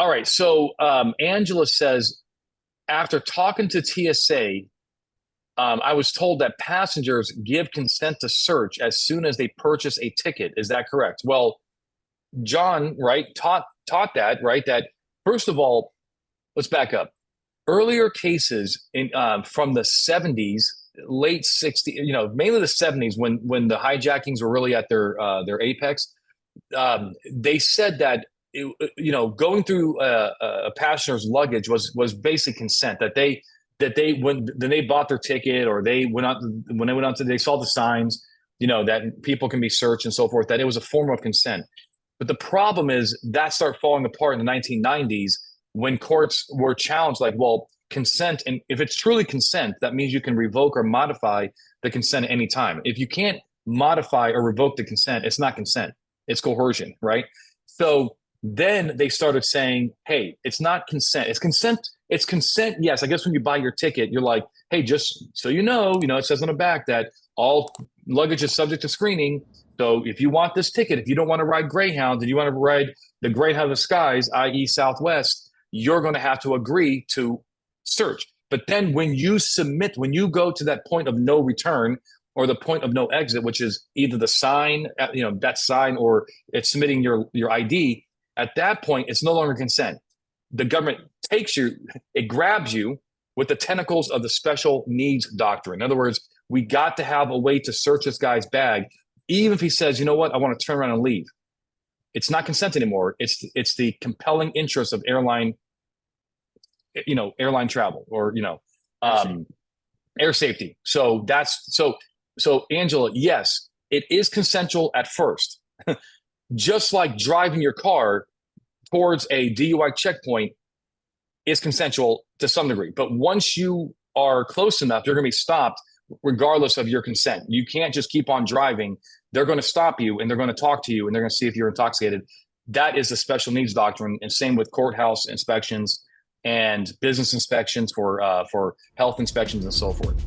All right. So Angela says, after talking to TSA, I was told that passengers give consent to search as soon as they purchase a ticket. Is that correct? Well, John, right, taught that, right? That first of all, let's back up. Earlier cases from the 70s, late 60s, mainly the 70s, when the hijackings were really at their apex. They said that going through a passenger's luggage was basic consent, that they when they bought their ticket, or they went out when they went out to they saw the signs, that people can be searched and so forth, that it was a form of consent. But the problem is that started falling apart in the 1990s when courts were challenged, like, well, consent, and if it's truly consent, that means you can revoke or modify the consent at any time. If you can't modify or revoke the consent, it's not consent, it's coercion, right? So then they started saying, hey, it's not consent, it's consent. It's consent. Yes, I guess when you buy your ticket, you're like, hey, just so you know, it says on the back that all luggage is subject to screening. So if you want this ticket, if you don't want to ride Greyhound and you want to ride the Greyhound of the skies, i.e. Southwest, you're going to have to agree to search. But then when you go to that point of no return, or the point of no exit, which is either the sign, that sign, or it's submitting your ID, at that point, it's no longer consent. The government takes you, it grabs you with the tentacles of the special needs doctrine. In other words, we got to have a way to search this guy's bag, even if he says, you know what, I want to turn around and leave. It's not consent anymore. It's the compelling interest of airline travel, or air safety. So Angela, yes, it is consensual at first. Just like driving your car towards a DUI checkpoint is consensual to some degree. But once you are close enough, you're going to be stopped regardless of your consent. You can't just keep on driving. They're going to stop you, and they're going to talk to you, and they're going to see if you're intoxicated. That is the special needs doctrine, and same with courthouse inspections and business inspections for health inspections and so forth.